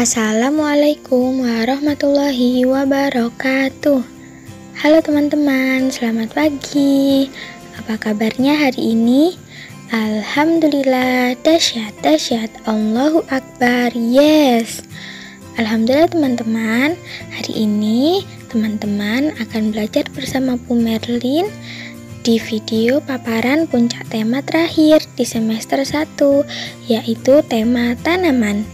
Assalamualaikum warahmatullahi wabarakatuh. Halo teman-teman, selamat pagi. Apa kabarnya hari ini? Alhamdulillah, dahsyat, Allahu Akbar, yes. Alhamdulillah teman-teman, hari ini teman-teman akan belajar bersama Bu Merlin di video paparan puncak tema terakhir di semester 1, yaitu tema tanaman.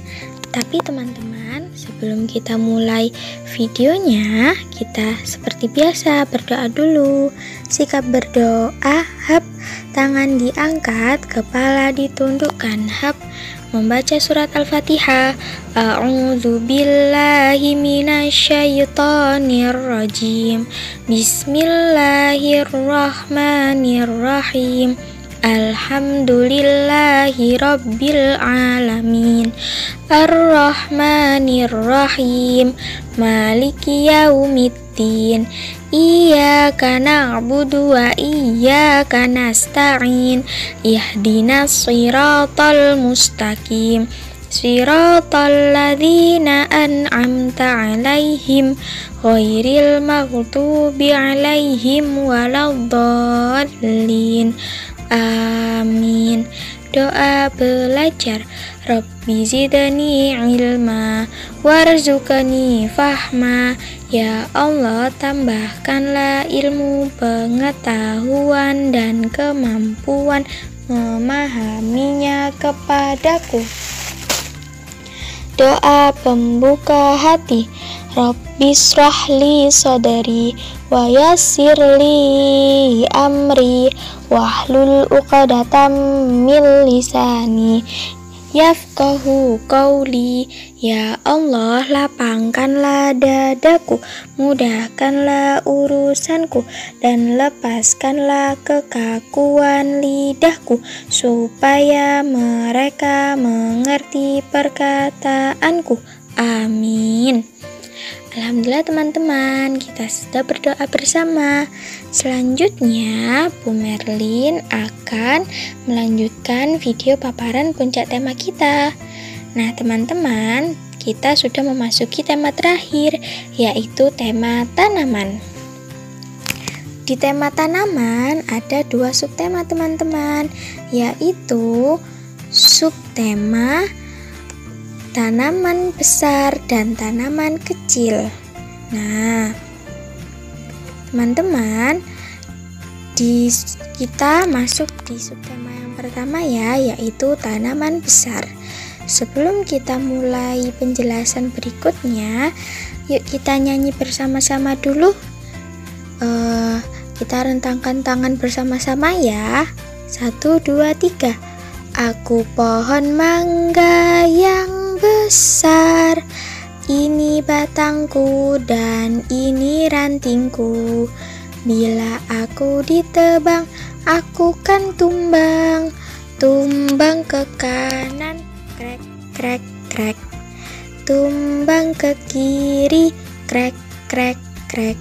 Tapi teman-teman, sebelum kita mulai videonya, kita seperti biasa berdoa dulu. Sikap berdoa, hap, tangan diangkat, kepala ditundukkan, hap. Membaca surat Al-Fatihah. A'udzu billahi minasyaitonir rajim. Bismillahirrahmanirrahim. Alhamdulillahi rabbil alamin. Ar-Rahmanir-Rahim. Maliki yaumiddin. Iyyaka na'budu wa iyyaka nasta'in. Ihdinas siratal mustaqim. Siratal ladzina an'amta 'alaihim ghairil maghdubi 'alaihim waladdallin. Amin. Doa belajar. Rabbi zidni ilma warzuqni fahma. Ya Allah, tambahkanlah ilmu, pengetahuan, dan kemampuan memahaminya kepadaku. Doa pembuka hati. Rabbi shrahli sadri wa yassirli amri wahlul 'uqdatam min lisani yafqahu qawli. Ya Allah, lapangkanlah dadaku, mudahkanlah urusanku, dan lepaskanlah kekakuan lidahku, supaya mereka mengerti perkataanku. Amin. Alhamdulillah teman-teman, kita sudah berdoa bersama. Selanjutnya Bu Merlin akan melanjutkan video paparan puncak tema kita. Nah teman-teman, kita sudah memasuki tema terakhir, yaitu tema tanaman. Di tema tanaman ada 2 subtema teman-teman, yaitu subtema tanaman besar dan tanaman kecil. Nah, teman-teman, kita masuk di subtema yang pertama ya, yaitu tanaman besar. Sebelum kita mulai penjelasan berikutnya, yuk kita nyanyi bersama-sama dulu. Kita rentangkan tangan bersama-sama ya. 1, 2, 3. Aku pohon mangga yang besar, ini batangku dan ini rantingku. Bila aku ditebang, aku kan tumbang. Tumbang ke kanan, krek, krek, krek. Tumbang ke kiri, krek, krek, krek.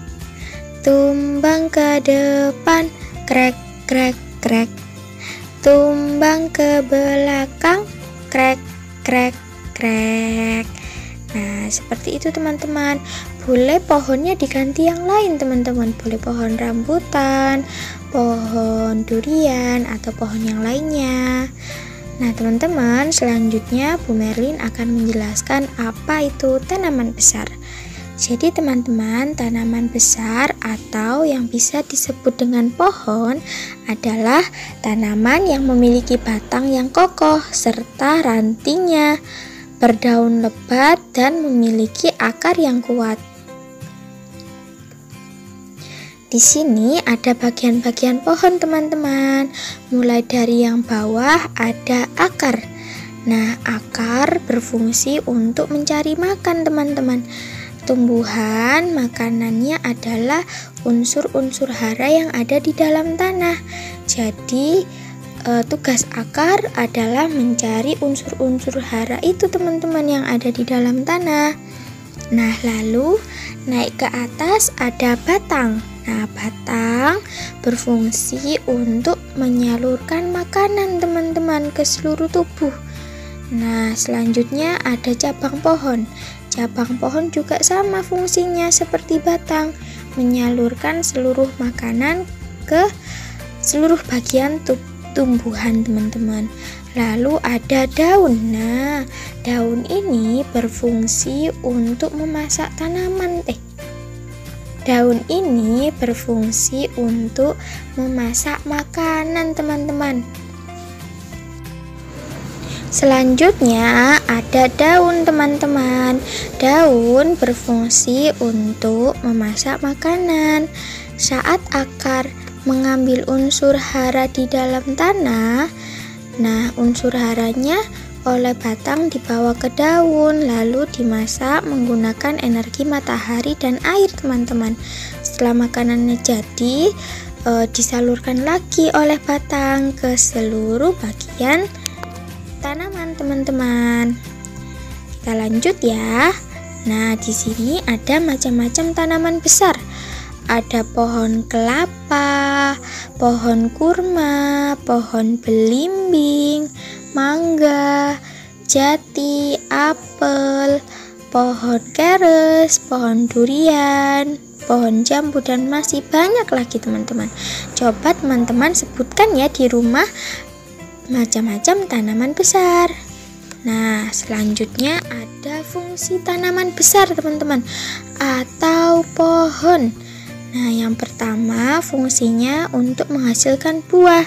Tumbang ke depan, krek, krek, krek. Tumbang ke belakang, krek, krek, krek. Nah, seperti itu teman-teman. Boleh pohonnya diganti yang lain teman-teman. Boleh pohon rambutan, pohon durian, atau pohon yang lainnya. Nah teman-teman, selanjutnya Bu Merlin akan menjelaskan apa itu tanaman besar. Jadi teman-teman, tanaman besar atau yang bisa disebut dengan pohon adalah tanaman yang memiliki batang yang kokoh serta rantingnya, berdaun lebat, dan memiliki akar yang kuat. Di sini ada bagian-bagian pohon teman-teman. Mulai dari yang bawah ada akar. Nah, akar berfungsi untuk mencari makan teman-teman. Tumbuhan makanannya adalah unsur-unsur hara yang ada di dalam tanah. Jadi tugas akar adalah mencari unsur-unsur hara itu teman-teman yang ada di dalam tanah. Nah, lalu naik ke atas ada batang. Nah, batang berfungsi untuk menyalurkan makanan teman-teman ke seluruh tubuh. Nah, selanjutnya ada cabang pohon. Cabang pohon juga sama fungsinya seperti batang, menyalurkan seluruh makanan ke seluruh bagian tumbuhan, teman-teman. Lalu ada daun. Nah, daun ini berfungsi untuk memasak tanaman. Daun ini berfungsi untuk memasak makanan, teman-teman. Selanjutnya ada daun, teman-teman. Daun berfungsi untuk memasak makanan. Saat akar mengambil unsur hara di dalam tanah, nah unsur haranya oleh batang dibawa ke daun, lalu dimasak menggunakan energi matahari dan air, teman-teman. Setelah makanannya jadi, disalurkan lagi oleh batang ke seluruh bagian tanaman, teman-teman. Kita lanjut ya. Nah, di sini ada macam-macam tanaman besar. Ada pohon kelapa, pohon kurma, pohon belimbing, mangga, jati, apel, pohon keres, pohon durian, pohon jambu, dan masih banyak lagi, teman-teman. Coba teman-teman sebutkan ya di rumah macam-macam tanaman besar. Nah, selanjutnya ada fungsi tanaman besar, teman-teman, atau pohon. Nah, yang pertama fungsinya untuk menghasilkan buah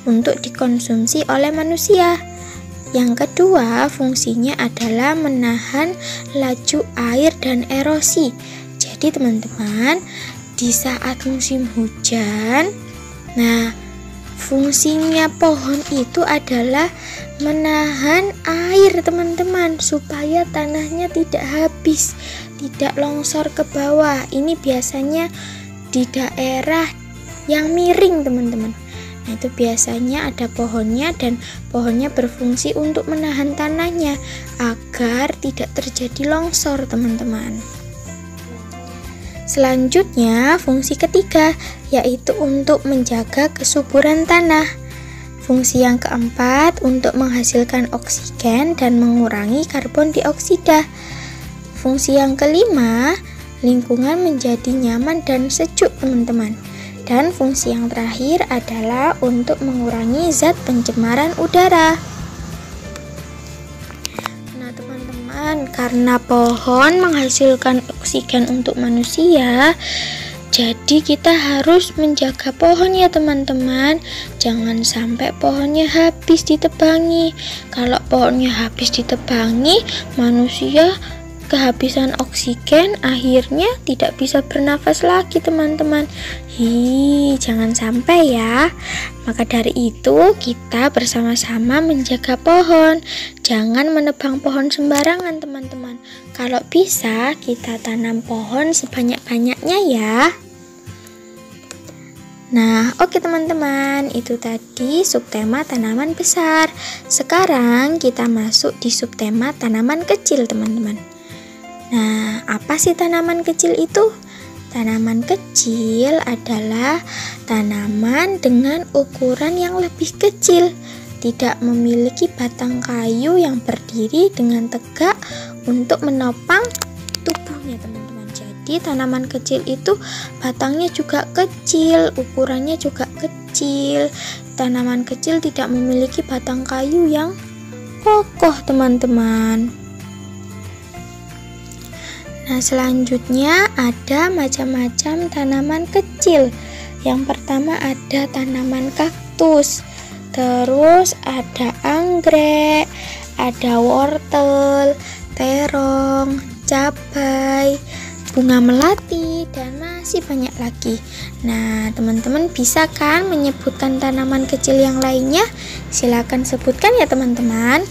untuk dikonsumsi oleh manusia. Yang kedua fungsinya adalah menahan laju air dan erosi. Jadi teman-teman, di saat musim hujan, nah fungsinya pohon itu adalah menahan air, teman-teman, supaya tanahnya tidak habis, tidak longsor ke bawah. Ini biasanya di daerah yang miring, teman-teman. Nah, itu biasanya ada pohonnya, dan pohonnya berfungsi untuk menahan tanahnya agar tidak terjadi longsor, teman-teman. Selanjutnya, fungsi ketiga yaitu untuk menjaga kesuburan tanah. Fungsi yang keempat untuk menghasilkan oksigen dan mengurangi karbon dioksida. Fungsi yang kelima, lingkungan menjadi nyaman dan sejuk, teman-teman. Dan fungsi yang terakhir adalah untuk mengurangi zat pencemaran udara. Karena pohon menghasilkan oksigen untuk manusia, jadi kita harus menjaga pohon ya, teman-teman. Jangan sampai pohonnya habis ditebangi. Kalau pohonnya habis ditebangi, manusia kehabisan oksigen, akhirnya tidak bisa bernafas lagi, teman-teman. Jangan sampai ya. Maka dari itu kita bersama-sama menjaga pohon. Jangan menebang pohon sembarangan, teman-teman. Kalau bisa kita tanam pohon sebanyak-banyaknya ya. Nah, oke teman-teman, itu tadi subtema tanaman besar. Sekarang kita masuk di subtema tanaman kecil, teman-teman. Nah, apa sih tanaman kecil itu? Tanaman kecil adalah tanaman dengan ukuran yang lebih kecil, tidak memiliki batang kayu yang berdiri dengan tegak untuk menopang tubuhnya, teman-teman. Jadi tanaman kecil itu batangnya juga kecil, ukurannya juga kecil. Tanaman kecil tidak memiliki batang kayu yang kokoh, teman-teman. Nah, selanjutnya ada macam-macam tanaman kecil. Yang pertama ada tanaman kaktus, terus ada anggrek, ada wortel, terong, cabai, bunga melati, dan masih banyak lagi. Nah, teman-teman bisa kan menyebutkan tanaman kecil yang lainnya? Silakan sebutkan ya, teman-teman.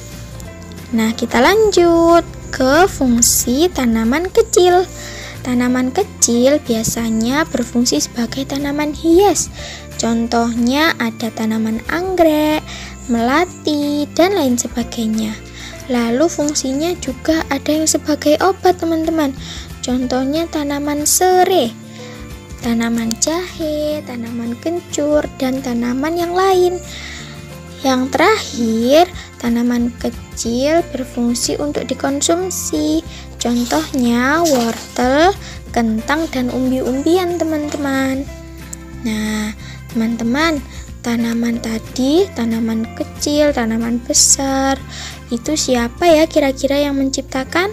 Nah, kita lanjut ke fungsi tanaman kecil. Tanaman kecil biasanya berfungsi sebagai tanaman hias. Contohnya ada tanaman anggrek, melati, dan lain sebagainya. Lalu fungsinya juga ada yang sebagai obat, teman-teman. Contohnya tanaman serai, tanaman jahe, tanaman kencur, dan tanaman yang lain. Yang terakhir, tanaman kecil berfungsi untuk dikonsumsi. Contohnya wortel, kentang, dan umbi-umbian teman-teman. Nah, teman-teman, tanaman tadi, tanaman kecil, tanaman besar, itu siapa ya kira-kira yang menciptakan?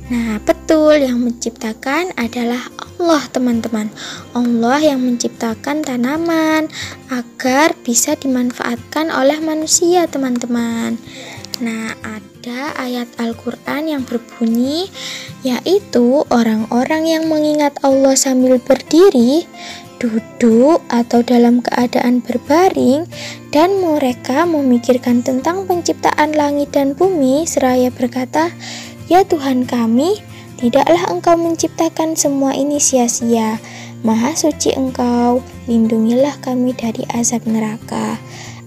Nah, betul, yang menciptakan adalah Allah, teman-teman. Allah yang menciptakan tanaman agar bisa dimanfaatkan oleh manusia, teman-teman. Nah, ada ayat Al-Quran yang berbunyi, yaitu orang-orang yang mengingat Allah sambil berdiri, duduk, atau dalam keadaan berbaring, dan mereka memikirkan tentang penciptaan langit dan bumi, seraya berkata, "Ya Tuhan kami, tidaklah Engkau menciptakan semua ini sia-sia. Maha suci Engkau, lindungilah kami dari azab neraka."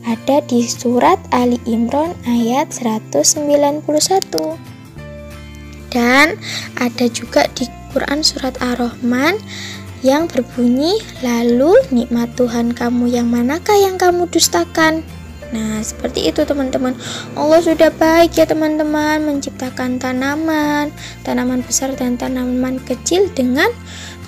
Ada di surat Ali Imran ayat 191. Dan ada juga di Quran surat Ar-Rahman yang berbunyi, "Lalu nikmat Tuhan kamu yang manakah yang kamu dustakan?" Nah, seperti itu teman-teman. Allah sudah baik ya teman-teman, menciptakan tanaman besar dan tanaman kecil dengan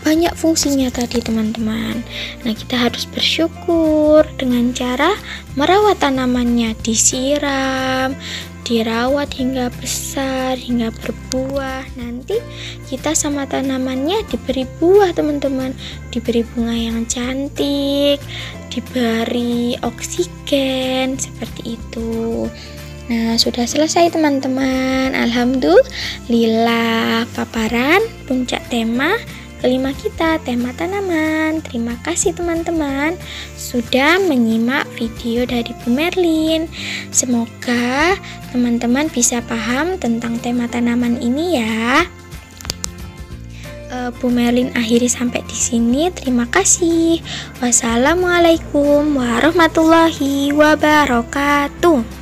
banyak fungsinya tadi teman-teman. Nah, kita harus bersyukur dengan cara merawat tanamannya, disiram, dirawat hingga besar, hingga berbuah. Nanti kita sama tanamannya diberi buah teman-teman, diberi bunga yang cantik, diberi oksigen, seperti itu. Nah, sudah selesai teman-teman. Alhamdulillah, paparan puncak tema kelima kita, tema tanaman. Terima kasih teman-teman sudah menyimak video dari Bu Merlin. Semoga teman-teman bisa paham tentang tema tanaman ini ya. Bu Merlin akhiri sampai di sini. Terima kasih. Wassalamualaikum warahmatullahi wabarakatuh.